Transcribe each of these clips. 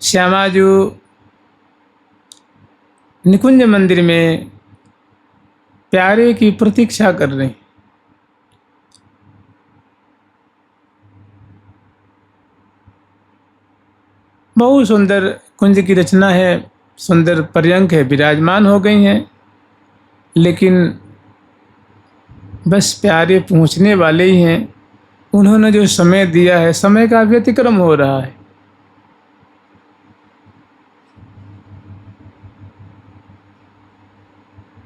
श्यामा जी निकुंज मंदिर में प्यारे की प्रतीक्षा कर रहे हैं। बहुत सुंदर कुंज की रचना है, सुंदर पर्यंक है, विराजमान हो गई हैं, लेकिन बस प्यारे पहुंचने वाले ही हैं। उन्होंने जो समय दिया है, समय का व्यतिक्रम हो रहा है।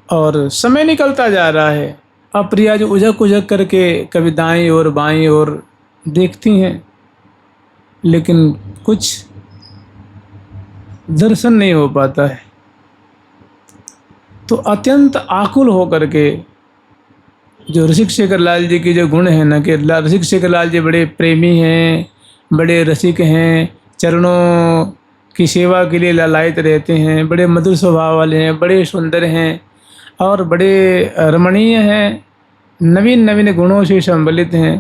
और समय निकलता जा रहा है। अब प्रिया जो उजक उजक करके कभी दाईं ओर बाईं ओर देखती हैं, लेकिन कुछ दर्शन नहीं हो पाता है। तो अत्यंत आकुल हो करके, जो रसिक शेखर लाल जी की जो गुण है ना, कि रसिक शेखर लाल जी बड़े प्रेमी हैं, बड़े रसिक हैं, चरणों की सेवा के लिए लालायित रहते हैं, बड़े मधुर स्वभाव वाले हैं, बड़े सुंदर हैं और बड़े रमणीय हैं, नवीन नवीन गुणों से सम्मिलित हैं।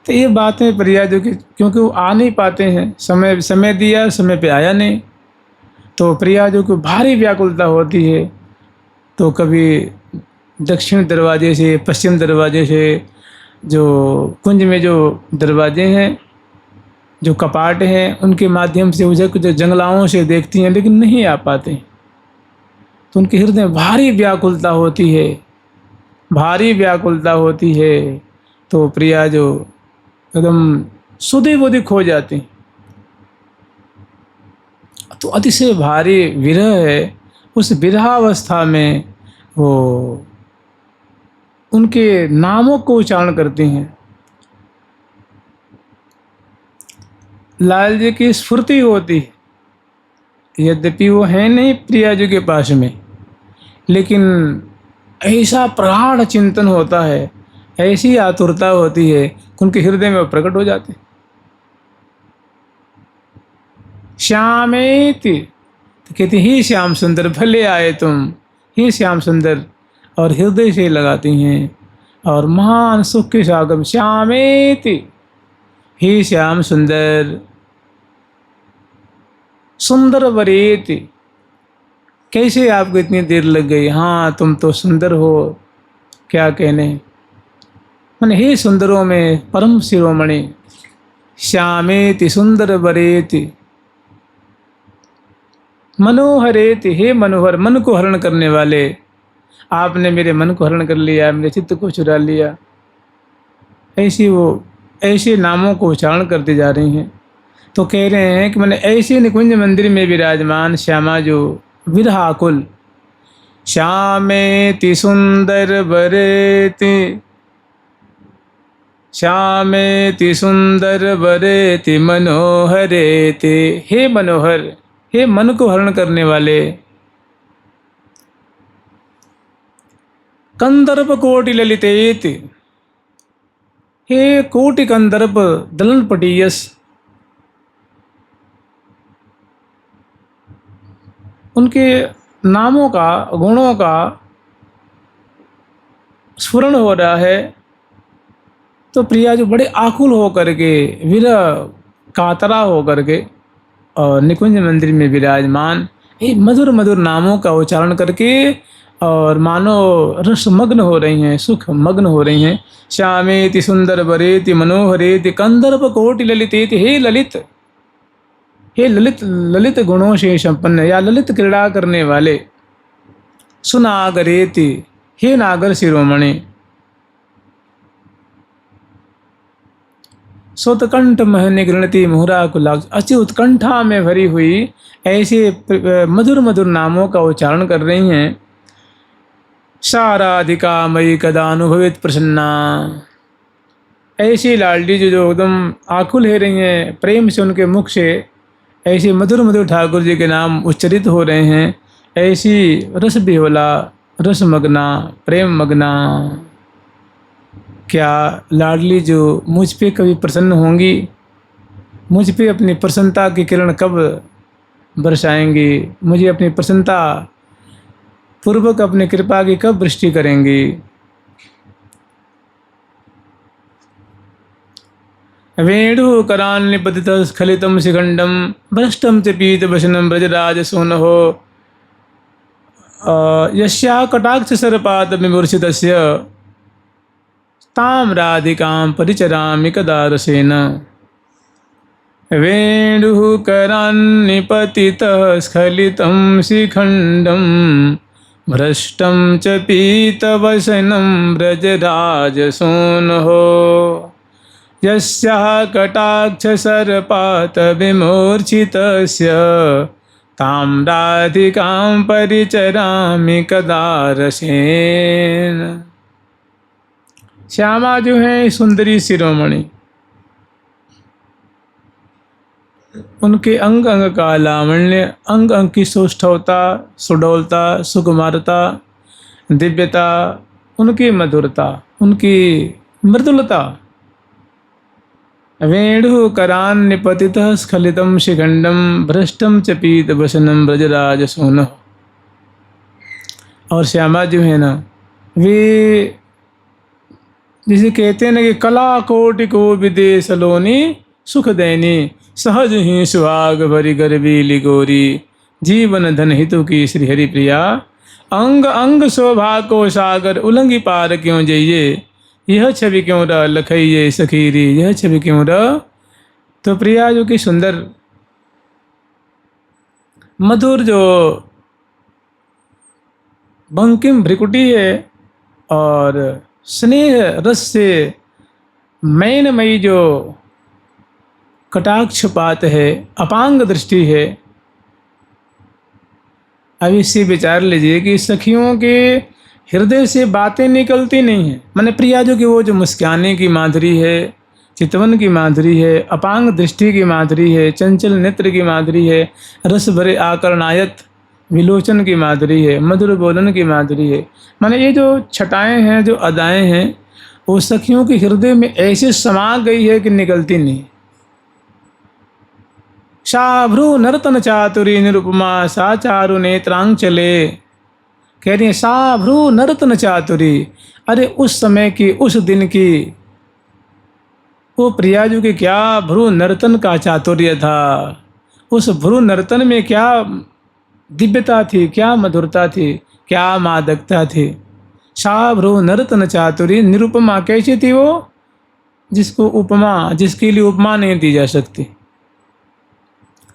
तो ये बातें प्रिया जो कि क्योंकि वो आ नहीं पाते हैं, समय दिया, समय पे आया नहीं, तो प्रिया जो कि भारी व्याकुलता होती है। तो कभी दक्षिण दरवाजे से, पश्चिम दरवाजे से, जो कुंज में जो दरवाजे हैं, जो कपाट हैं, उनके माध्यम से उजक जो जंगलाओं से देखती हैं, लेकिन नहीं आ पाते। तो उनके हृदय में भारी व्याकुलता होती है, भारी व्याकुलता होती है। तो प्रिया जो एकदम सुधी बुधी खो जाती। तो अतिशय भारी विरह है। उस विरहावस्था में वो उनके नामों को उच्चारण करती हैं। लाल जी की स्फूर्ति होती है, यद्यपि वो है नहीं प्रिया जी के पास में, लेकिन ऐसा प्रगाढ़ चिंतन होता है, ऐसी आतुरता होती है कि उनके हृदय में वो प्रकट हो जाते हैं। श्यामेति, तो कहती ही श्याम सुंदर भले आए तुम, ही श्याम सुंदर, और हृदय से लगाती हैं और महान सुख के सागम श्यामेति, ही श्याम सुंदर, सुंदर वरेति, कैसे आपको इतनी देर लग गई, हाँ तुम तो सुंदर हो, क्या कहने। मैंने हे सुंदरों में परम शिरोमणि, श्यामेति सुंदर वरेति, मनोहरेति, हे मनोहर, मन को हरण करने वाले, आपने मेरे मन को हरण कर लिया, मेरे चित्त को चुरा लिया। ऐसे नामों को उच्चारण करते जा रही हैं। तो कह रहे हैं कि मैंने ऐसे निकुंज मंदिर में विराजमान श्यामा जो विरहाकुल, श्यामेति सुंदर वरेति, श्यामेति सुंदर वरेति मनोहरेति, हे मनोहर, हे मन को हरण करने वाले, कंदर्प कोटि ललितेति, हे कोटि कंदर्प दलन पटीयस, उनके नामों का, गुणों का स्फुरण हो रहा है। तो प्रिया जो बड़े आकुल हो करके, विरह कातरा हो करके और निकुंज मंदिर में विराजमान, ये मधुर मधुर नामों का उच्चारण करके और मानो रसमग्न हो रही हैं, सुख मग्न हो रही हैं। श्यामेति सुंदर वरेति मनोहरेति कंदर्प कोटि ललितेति, हे ललित, हे ललित, ललित गुणों से संपन्न या ललित क्रीड़ा करने वाले, सुनागरेति, हे नागर शिरोमणि, सोतकंठ महने गृणति मुहरा कुलाक्ष, अति उत्कंठा में भरी हुई ऐसे मधुर मधुर नामों का उच्चारण कर रही हैं। साराधिका मयि कदा अनुभवित प्रसन्ना, ऐसी लाडली जो एकदम आकुल है रही हैं, प्रेम से उनके मुख से ऐसे मधुर मधुर ठाकुर जी के नाम उच्चरित हो रहे हैं। ऐसी रस बिहोला, रस मगना, प्रेम मगना, क्या लाडली जो मुझ पे कभी प्रसन्न होंगी, मुझ पे अपनी प्रसन्नता की किरण कब बरसाएंगी, मुझे अपनी प्रसन्नता पूर्वक अपनी कृपा की कब वृष्टि करेंगी। वेणुकरान्निपतितः स्खलितं शिखण्डं भ्रष्टं च पीतवसनं व्रजराजसूनः यस्याः कटाक्षसर्पात् विमूर्छितस्य तां राधिकां परिचरामि कदा रसेन। वेणुकरान्निपतितः स्खलितं शिखण्डं भ्रष्टं च पीतवसनं व्रजराजसूनः यस्याः कटाक्षसर्पात् विमूर्छितस्य तां राधिकां परिचरामि कदा रसेन। श्यामा जो है सुंदरी शिरोमणि, उनके अंग अंग का लावण्य, अंग अंग की सौष्ठवता, सुडौलता, सुकुमारता, दिव्यता, उनकी मधुरता, उनकी मृदुलता। वेणुकरान्निपतितः स्खलितं शिखण्डं भ्रष्टं च पीतवसनं व्रजराजसूनः। और श्यामा जो है ना, वे जिसे कहते हैं ना कि कला कोटि को विदे सलोनी सुख देनी सहज ही सुहाग भरी गर्वीली गोरी जीवन धन हितु की श्री हरि प्रिया अंग अंग शोभा को सागर उलंगी पार क्यों जइये यह छवि क्यों र लखइये सखीरी यह छवि क्यों र। तो प्रिया जो कि सुंदर मधुर जो बंकिम भ्रिकुटी है और स्नेह रस से मैनमयी जो कटाक्षपात है, अपांग दृष्टि है। अब इससे विचार लीजिए कि सखियों के हृदय से बातें निकलती नहीं हैं। माने प्रिया जो कि वो जो मुस्काने की माधुरी है, चितवन की माधुरी है, अपांग दृष्टि की माधुरी है, चंचल नेत्र की माधुरी है, रस भरे आकर्णायत विलोचन की माधुरी है, मधुर बोलन की माधुरी है। माने ये जो छटाएं हैं, जो अदाएं हैं, वो सखियों के हृदय में ऐसे समा गई है कि निकलती नहीं। साभ्रू नर्तन चातुरी निरुपमा सा चारु नेत्रांचले, कह रही है साभ्रू नर्तन चातुरी। अरे उस समय की, उस दिन की वो प्रिया जो कि क्या भ्रू नर्तन का चातुर्य था, उस भ्रू नर्तन में क्या दिव्यता थी, क्या मधुरता थी, क्या मादकता थी। साभ्रू नर्तन चातुरी निरुपमा कैसी थी वो, जिसको उपमा, जिसके लिए उपमा नहीं दी जा सकती।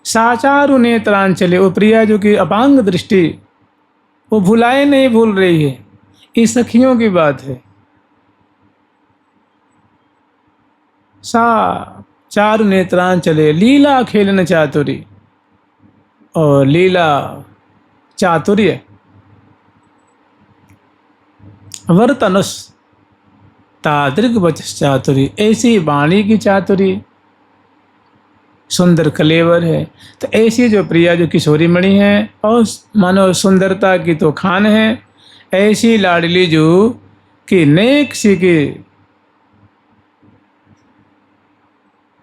साचारु नेत्रांचले, वो प्रिया जो कि अपांग दृष्टि, वो भुलाए नहीं भूल रही है। ये सखियों की बात है। सा चारु नेत्रांचले लीला खेलन चातुरी, और लीला चातुर्य वर्तनस तादृग वचस चातुरी, ऐसी वाणी की चातुरी, सुंदर कलेवर है। तो ऐसी जो प्रिया जो किशोरी मणि है और मानो सुंदरता की तो खान है, ऐसी लाडली जो कि नेक सी के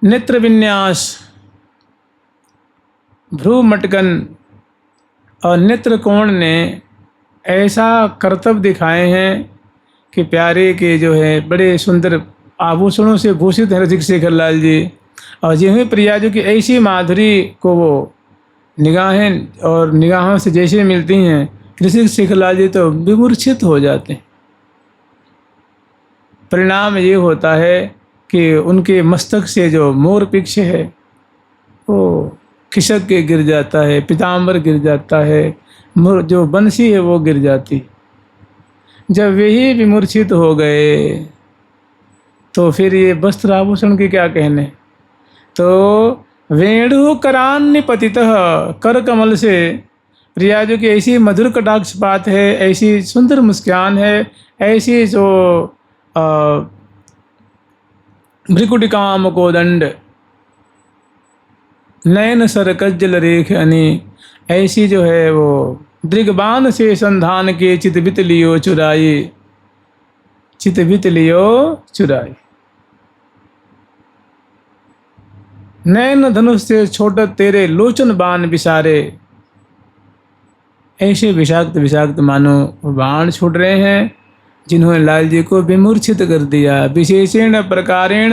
नेत्र विन्यास, भ्रू मटकन और नेत्र कोण ने ऐसा कर्तव्य दिखाए हैं कि प्यारे के जो है बड़े सुंदर आभूषणों से भूषित हैं रसिक शेखर लाल जी। और जिन्हें प्रिया जो कि ऐसी माधुरी को वो निगाहें और निगाहों से जैसे मिलती हैं, रसिक शेखर लाल जी तो विमूर्छित हो जाते हैं। परिणाम ये होता है कि उनके मस्तक से जो मोर पिक्ष है वो खिसक के गिर जाता है, पीताम्बर गिर जाता है, जो बंसी है वो गिर जाती। जब वे ही विमूर्छित हो गए तो फिर ये वस्त्र आभूषण के क्या कहने। तो वेणुकरान्निपतितः, कर कमल से प्रिया जो कि ऐसी मधुर कटाक्षपात है, ऐसी सुंदर मुस्कान है, ऐसी जो भ्रिकुटिकाम कोदंड नयन सर कज्जल रेख अनि, ऐसी जो है वो दृग्बान से संधान के चितबित लियो चुराई, चितबित लियो चुराई। नैन धनुष से छोड़ तेरे लोचन बाण विसारे, ऐसे विषाक्त विषाक्त मानो बाण छूट रहे हैं जिन्होंने लाल जी को विमूर्छित कर दिया। विशेषेण प्रकारेण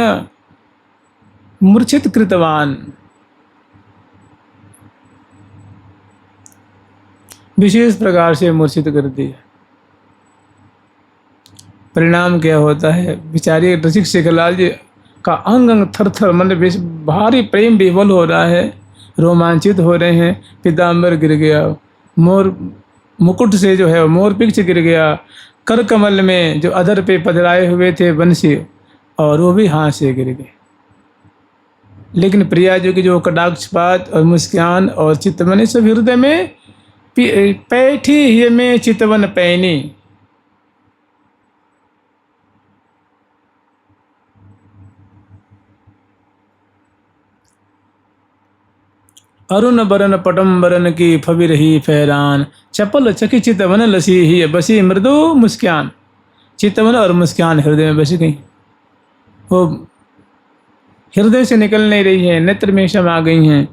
मूर्छित कृतवान। विशेष प्रकार से मूर्छित कर दिया। परिणाम क्या होता है? बेचारे रसिक शेखरलाल जी का अंग अंग थर थर मन भारी प्रेम विह्वल हो रहा है, रोमांचित हो रहे हैं। पीताम्बर गिर गया, मोर मुकुट से जो है मोर पिक्ष गिर गया, कर कमल में जो अधर पे पधराए हुए थे बंसी, और वो भी हाथ से गिर गए। लेकिन प्रिया जी की जो कटाक्षपात और मुस्कान और चितवन सब हृदय में पैठी ही में चितवन पैनी। अरुण बरन पटम बरन की फबी रही फहरान, चपल चकी चितवन लसी ही बसी मृदु मुस्कान। चितवन और मुस्कान हृदय में बस गई, वो हृदय से निकल नहीं रही है, नेत्र में समा गई हैं।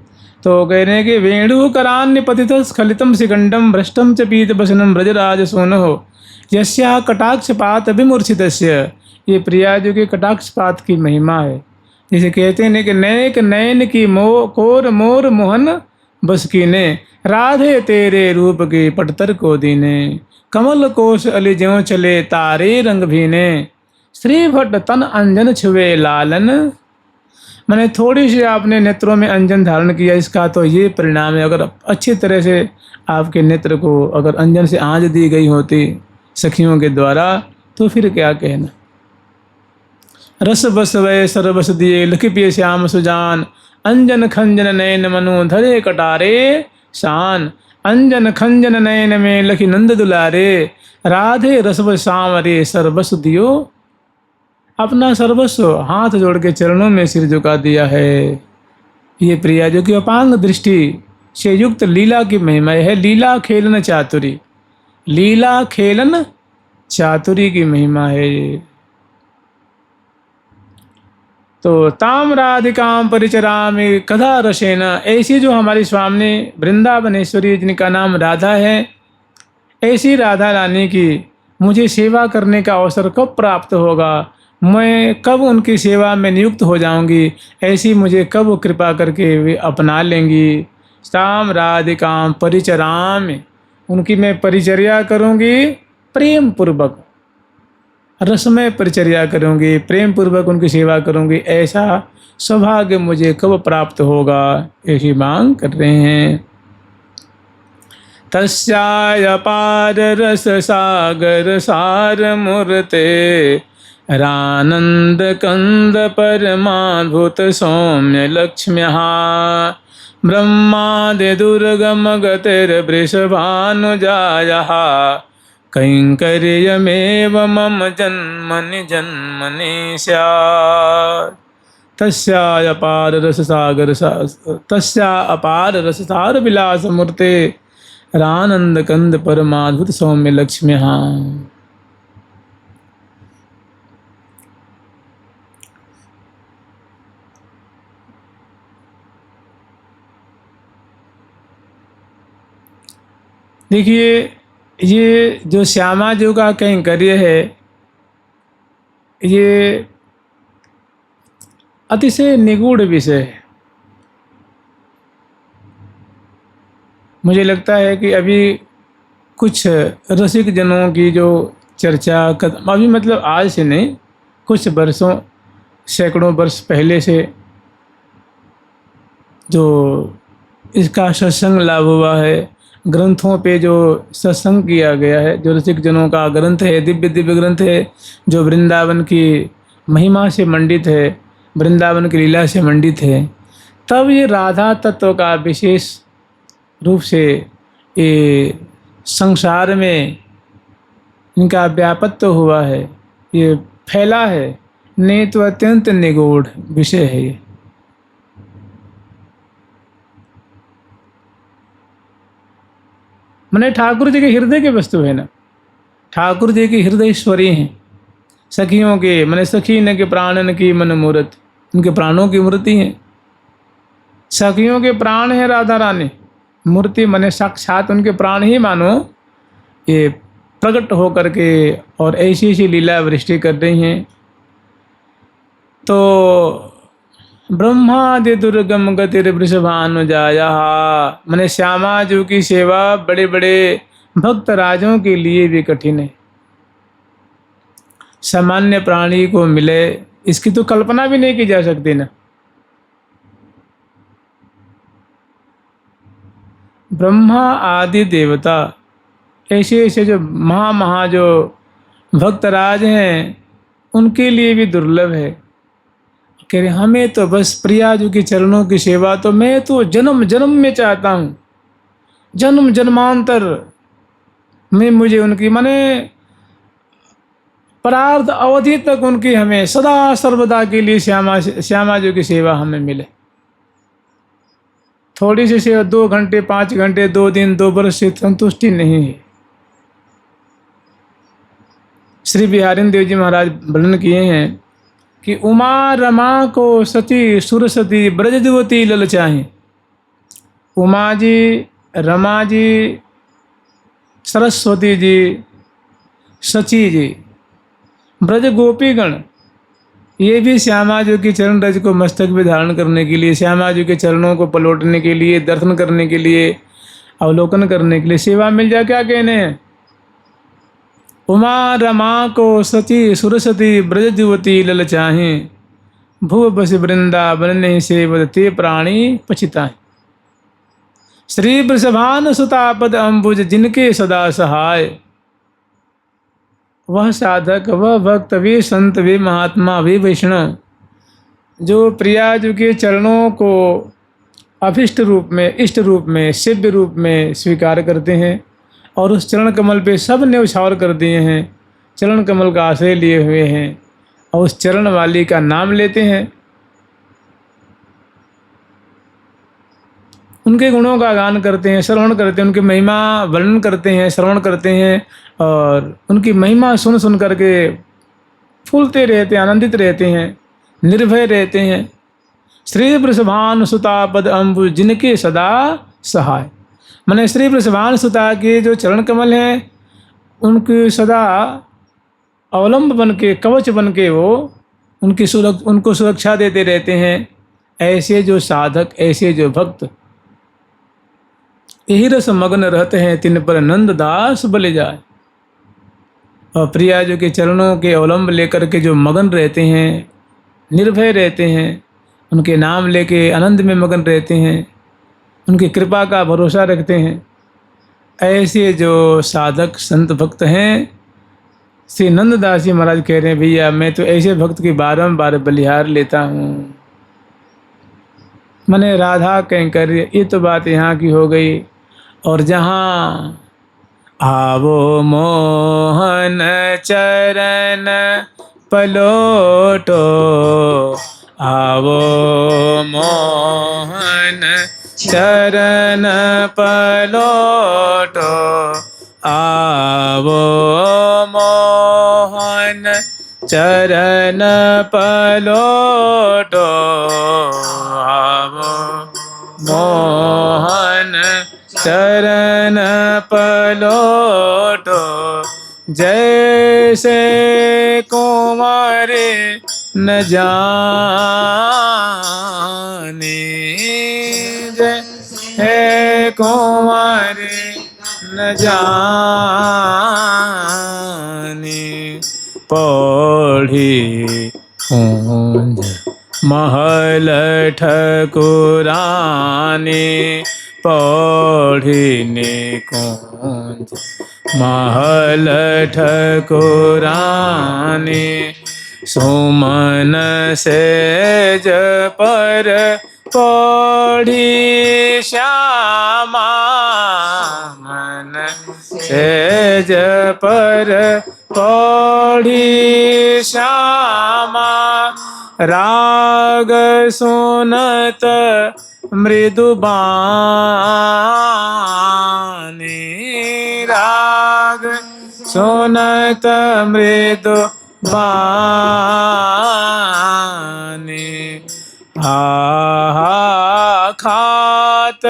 तो कह रहे हैं कि वेणु करान्य पतित स्खलितम शिखंडम भ्रष्टम च पीत बसनम ब्रजराज सोनो यस्या कटाक्षपात विमूर्छित। ये प्रिया जी के कटाक्षपात की महिमा है। जिसे कहते हैं कि नैक नैन की कोर मोर मोहन बस कीने, राधे तेरे रूप के पटतर को दीने, कमल कोश अली ज्यों चले तारे रंग भीने, श्री भट्ट तन अंजन छुए लालन। मैंने थोड़ी सी आपने नेत्रों में अंजन धारण किया, इसका तो ये परिणाम है। अगर अच्छी तरह से आपके नेत्र को अगर अंजन से आंच दी गई होती सखियों के द्वारा, तो फिर क्या कहना। रस बस वय सरबस दिए लखि पिय श्याम सुजान, अंजन खंजन नयन मनु धरे कटारे शान, अंजन खंजन नयन में लखि नंद दुलारे, राधे रसव सांवरे सर्वस दियो। अपना सर्वस्व हाथ जोड़ के चरणों में सिर झुका दिया है। ये प्रिया जो कि अपांग दृष्टि से युक्त लीला की महिमा है। लीला खेलन चातुरी, लीला खेलन चातुरी की महिमा है ये। तो ताम राधिकाम परिचरामि कदा रसेन, ऐसी जो हमारी स्वामी वृंदावनेश्वरी जिनका नाम राधा है, ऐसी राधा रानी की मुझे सेवा करने का अवसर कब प्राप्त होगा, मैं कब उनकी सेवा में नियुक्त हो जाऊंगी, ऐसी मुझे कब कृपा करके वे अपना लेंगी। ताम राधिकाम परिचरामि, उनकी मैं परिचर्या करूंगी, प्रेम पूर्वक रसमय परिचर्या करूंगी, प्रेम पूर्वक उनकी सेवा करूंगी। ऐसा सौभाग्य मुझे कब प्राप्त होगा, ऐसी मांग कर रहे हैं। तस्याय पार रस सागर सार मूर्ते, रानंद कंद परमाद्भुत सौम्य लक्ष्म्यः, ब्रह्मादि दुर्गम गतिर्वृषभानुजायः, कैंकर्यमेव मम जन्मनि जन्मनि स्यात्। तस्या अपार रससार विलास मूर्ते, रानंद कंद परमाद्भुत सौम्य लक्ष्म्यः। देखिए, ये जो श्यामा जी का कैंकर्य है, ये अतिशय निगूढ़ विषय है। मुझे लगता है कि अभी कुछ रसिक जनों की जो चर्चा अभी मतलब आज से नहीं, कुछ वर्षों सैकड़ों वर्ष पहले से जो इसका सत्संग लाभ हुआ है, ग्रंथों पे जो सत्संग किया गया है, जो रसिक जनों का ग्रंथ है, दिव्य दिव्य ग्रंथ है, जो वृंदावन की महिमा से मंडित है, वृंदावन की लीला से मंडित है, तब ये राधा तत्व का विशेष रूप से ये संसार में इनका व्यापत्व हुआ है, ये फैला है। नहीं तो अत्यंत निगूढ़ विषय है ये। मैंने ठाकुर जी के हृदय के वस्तु है ना, ठाकुर जी की हृदयश्वरी हैं, सखियों के मैंने सखी न के प्राणन की मन मूर्त, उनके प्राणों की मूर्ति हैं। सखियों के प्राण है राधा रानी, मूर्ति मैंने साक्षात उनके प्राण ही मानो ये प्रकट हो करके और ऐसी ऐसी लीला वृष्टि कर रही हैं। तो ब्रह्मादि दुर्गम गतिर वृषभानुजाया। मैंने श्यामा जी की सेवा बड़े बड़े भक्त राजों के लिए भी कठिन है, सामान्य प्राणी को मिले इसकी तो कल्पना भी नहीं की जा सकती ना। ब्रह्मा आदि देवता ऐसे ऐसे जो महा जो भक्तराज हैं उनके लिए भी दुर्लभ है। कह रहे हमें तो बस प्रिया जी के चरणों की सेवा तो मैं तो जन्म जन्म में चाहता हूँ, जन्म जन्मांतर में मुझे उनकी माने परार्ध अवधि तक उनकी हमें सदा सर्वदा के लिए श्यामा जी की सेवा हमें मिले। थोड़ी सी सेवा 2 घंटे 5 घंटे 2 दिन 2 वर्ष से संतुष्टि नहीं है। श्री बिहारी देव जी महाराज वर्णन किए हैं कि उमा रमा को सती सुरसती ब्रजद्युवती ललचाहें। उमा जी, रमा जी, सरस्वती जी, सची जी, ब्रज गोपीगण ये भी श्यामा जी की चरण रज को मस्तक में धारण करने के लिए, श्यामा जी के चरणों को पलटने के लिए, दर्शन करने के लिए, अवलोकन करने के लिए सेवा मिल जाए। क्या कहने हैं? उमा रमा को सती सुरसती ब्रजद्युवती ललचाहें, भुव बस वृंदावन नहीं सेवते प्राणी पछिताएं। श्री वृषभान सुतापद अम्बुज जिनके सदा सहाय, वह साधक, वह भक्त, वे संत, वे महात्मा, वे वैष्णव जो प्रिया जी के चरणों को अभिष्ट रूप में, इष्ट रूप में, सेव्य रूप में स्वीकार करते हैं और उस चरण कमल पे सब न्यौछावर कर दिए हैं, चरण कमल का आश्रय लिए हुए हैं और उस चरण वाली का नाम लेते हैं, उनके गुणों का गान करते हैं, श्रवण करते हैं, उनकी महिमा वर्णन करते हैं, श्रवण करते हैं और उनकी महिमा सुन सुन करके फूलते रहते हैं, आनंदित रहते हैं, निर्भय रहते हैं। श्री वृषभान सुता पद अम्बु जिनके सदा सहाय, माने श्री वृषभान सुता के जो चरण कमल हैं उनके सदा अवलंब बन के, कवच बन के वो उनको सुरक्षा देते रहते हैं। ऐसे जो साधक, ऐसे जो भक्त यही रस मग्न रहते हैं, तिन पर नंद दास बले जाए। और प्रिया जी के चरणों के अवलंब लेकर के जो मगन रहते हैं, निर्भय रहते हैं, उनके नाम लेके आनंद में मगन रहते हैं, उनकी कृपा का भरोसा रखते हैं, ऐसे जो साधक संत भक्त हैं, श्री नंददास जी महाराज कह रहे हैं भैया मैं तो ऐसे भक्त की बारंबार बलिहार लेता हूँ। मने राधा कैंकर्य, ये तो बात यहाँ की हो गई। और जहाँ आवो मोहन चरण पलोटो, आवो मोहन चरण पलोटो, आवो मोहन चरण पलोटो, आवो मोहन चरण पलोटो, जैसे कुंवारे न जाने, जैसे कुंवारे न जाने, पौड़ी कुंज महल ठकुरानी, पौड़ीने कुंज महल ठकुरानी, सुमन सेज पर पौड़ी श्यामा, मन सेज पर पौड़ी श्यामा, राग सुनत मृदुबानी, राग सुनत मृदुबानी, हा खात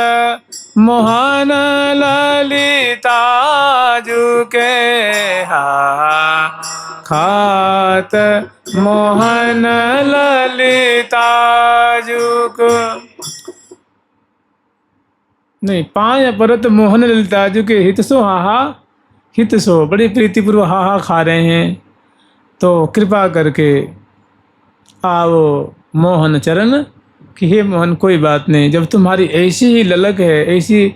मोहन ललिता जुके, हा खात मोहन ललिता जू लोक नहीं पाए परत मोहन ललिता जो के हित सो हाहा हित सो, बड़ी प्रीतिपूर्व हाहा खा रहे हैं। तो कृपा करके आओ मोहन चरण कि हे मोहन कोई बात नहीं, जब तुम्हारी ऐसी ही ललक है, ऐसी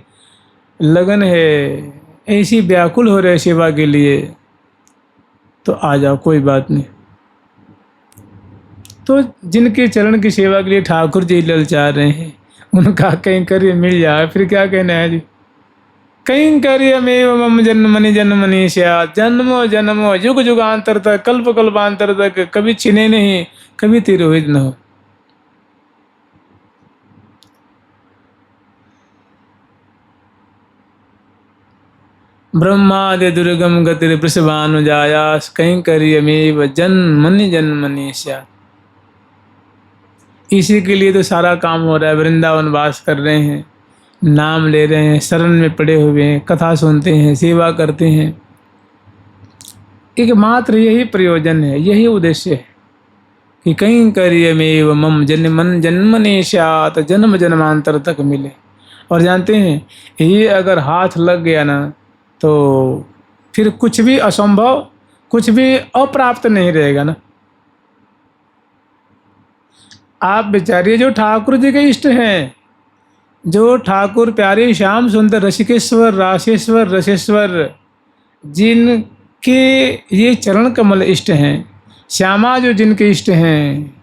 लगन है, ऐसी व्याकुल हो रहे सेवा के लिए, तो आ जाओ कोई बात नहीं। तो जिनके चरण की सेवा के लिए ठाकुर जी ललचा रहे हैं, उनका कहीं कार्य मिल जाए फिर क्या कहना है जी। कहीं कार्य में मम जन्मनि जन्मनि स्यात्, जन्मो जन्मो युग युगांतर तक, कल्प कल्पांतर तक कभी छिने नहीं, कभी तिरोहित न हो। ब्रह्मादि दुर्गम गतिर वृषभानुजायास, कहीं करियमेव जन्मनि जन्मनि स्यात्। इसी के लिए तो सारा काम हो रहा है। वृंदावन वास कर रहे हैं, नाम ले रहे हैं, शरण में पड़े हुए हैं, कथा सुनते हैं, सेवा करते हैं। एकमात्र यही प्रयोजन है, यही उद्देश्य है कि कहीं करियमेव मम जन्मन जन्मनि स्यात्, जन्म जन्मांतर तक मिले। और जानते हैं ये अगर हाथ लग गया ना तो फिर कुछ भी असंभव, कुछ भी अप्राप्त नहीं रहेगा ना। आप बेचारे जो ठाकुर जी के इष्ट हैं, जो ठाकुर प्यारे श्याम सुंदर रसिकेश्वर राशेश्वर रसेश्वर, जिनके ये चरण कमल इष्ट हैं, श्यामा जो जिनके इष्ट हैं,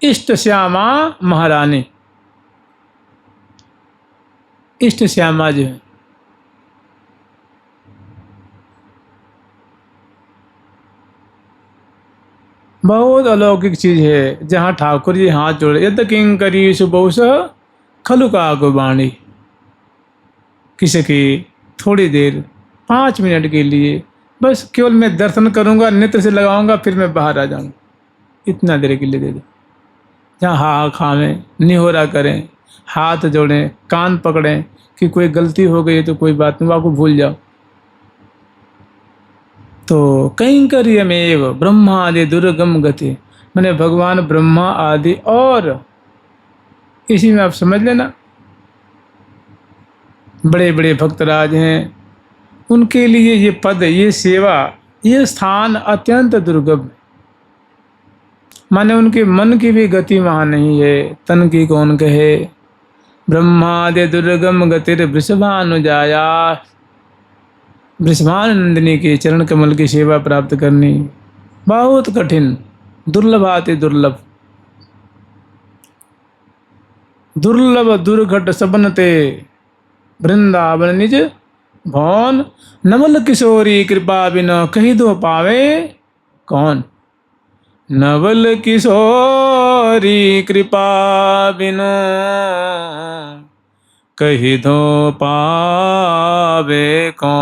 इष्ट श्यामा महारानी, इष्ट श्यामा जो है, बहुत अलौकिक चीज है। जहाँ ठाकुर जी हाथ जोड़े, यद किंग करी सुबौस खलुका को बाणी, किसी की थोड़ी देर 5 मिनट के लिए बस केवल मैं दर्शन करूंगा, नेत्र से लगाऊंगा, फिर मैं बाहर आ जाऊंगा, इतना देर के लिए दे दो। जहाँ हा खावें, निहोरा करें, हाथ जोड़ें, कान पकड़ें कि कोई गलती हो गई तो कोई बात नहीं, आपको भूल जाओ। तो कैंकर्यमेव ब्रह्मादि दुर्गम गति, मैंने भगवान ब्रह्मा आदि, और इसी में आप समझ लेना बड़े बड़े भक्तराज हैं, उनके लिए ये पद, ये सेवा, ये स्थान अत्यंत दुर्गम है। माने उनके मन की भी गति वहाँ नहीं है, तन की कौन कहे। ब्रह्मादि दुर्गम गतिर वृषभानुजाया, वृषभानंदिनी के चरण कमल की सेवा प्राप्त करनी बहुत कठिन, दुर्लभाति दुर्लभ। दुर्लभ दुर्घट सबनते वृंदावन निज भवन, नवल किशोरी कृपा बिना कही दो पावे कौन। नवल किशोरी कृपा बिना कही दो पावे कौन।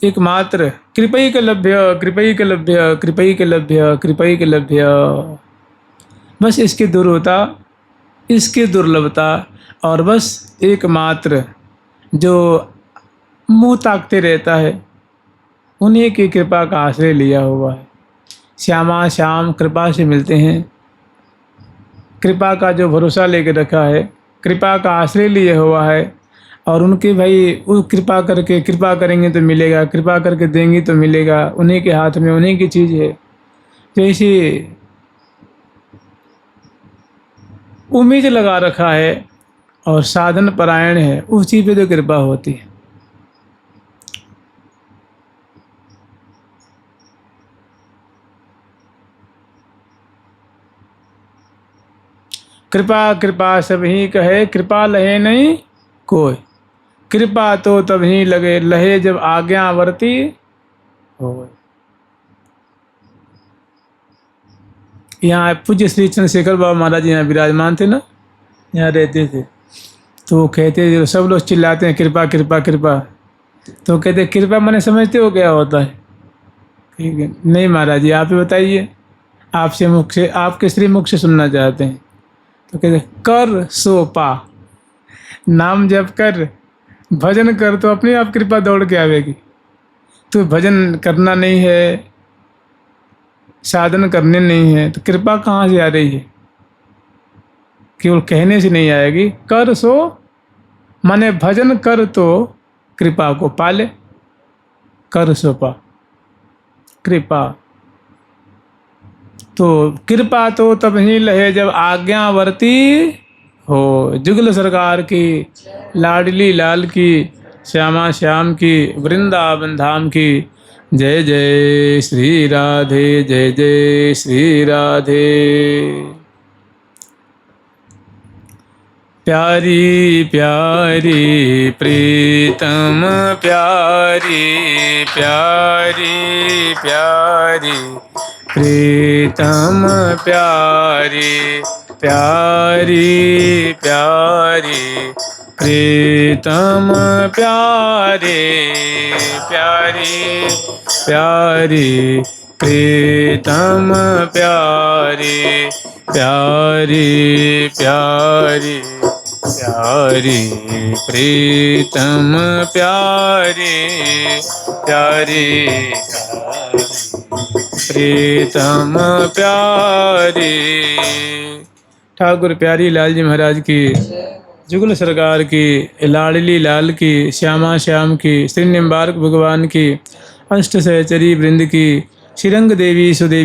एकमात्र कृपैक लभ्य कृपैक लभ्य कृपैक लभ्य कृपैक लभ्य, बस इसकी दुर्लभता, इसकी दुर्लभता, और बस एकमात्र जो मुंह ताकते रहता है उन्हीं की कृपा का आश्रय लिया हुआ है। श्यामा श्याम कृपा से मिलते हैं, कृपा का जो भरोसा लेकर रखा है, कृपा का आश्रय लिए हुआ है, और उनके भाई वो कृपा करके, कृपा करेंगे तो मिलेगा, कृपा करके देंगे तो मिलेगा, उन्हीं के हाथ में उन्हीं की चीज़ है। जैसे उम्मीद लगा रखा है और साधन परायण है, उसी पे तो कृपा होती है। कृपा कृपा सब ही कहे, कृपा लहे नहीं कोई, कृपा तो तभी लगे लहे जब आज्ञावर्ती हो। यहाँ पूज्य श्री चंद्रशेखर बाबा महाराज यहाँ विराजमान थे ना, यहाँ रहते थे, तो वो कहते थे, सब लोग चिल्लाते हैं कृपा कृपा कृपा, तो कहते कृपा मैंने समझते हो क्या होता है। ठीक है, नहीं महाराज जी आप ही बताइए, आपसे मुख से, आपके श्री मुख से सुनना चाहते हैं। तो कहते कर सो पा, नाम जप कर भजन कर तो अपने आप कृपा दौड़ के आवेगी। तो भजन करना नहीं है, साधन करने नहीं है, तो कृपा कहाँ से आ रही है? केवल कहने से नहीं आएगी। कर सो माने भजन कर तो कृपा को पाले। कर सो पा कृपा। तो कृपा तो तब ही लहे जब आज्ञावर्ती हो। जुगल सरकार की, लाडली लाल की, श्यामा श्याम की, वृंदावन धाम की। जय जय श्री राधे, जय जय श्री राधे। प्यारी प्यारी प्रीतम प्यारी, प्यारी प्यारी प्रीतम प्यारी, प्यारी प्यारी प्रीतम प्यारे, प्यारी प्यारी प्रीतम प्यारी, प्यारी प्यारी प्यारी प्रीतम प्यारी, प्यारी प्रीतम प्यारी। ठाकुर प्यारी लाल जी महाराज की, जुगल सरकार की, लाडली लाल की, श्यामा श्याम की, श्री निम्बार्क भगवान की, अष्ट सहचरी वृंद की, श्रीरंग देवी सुदेवी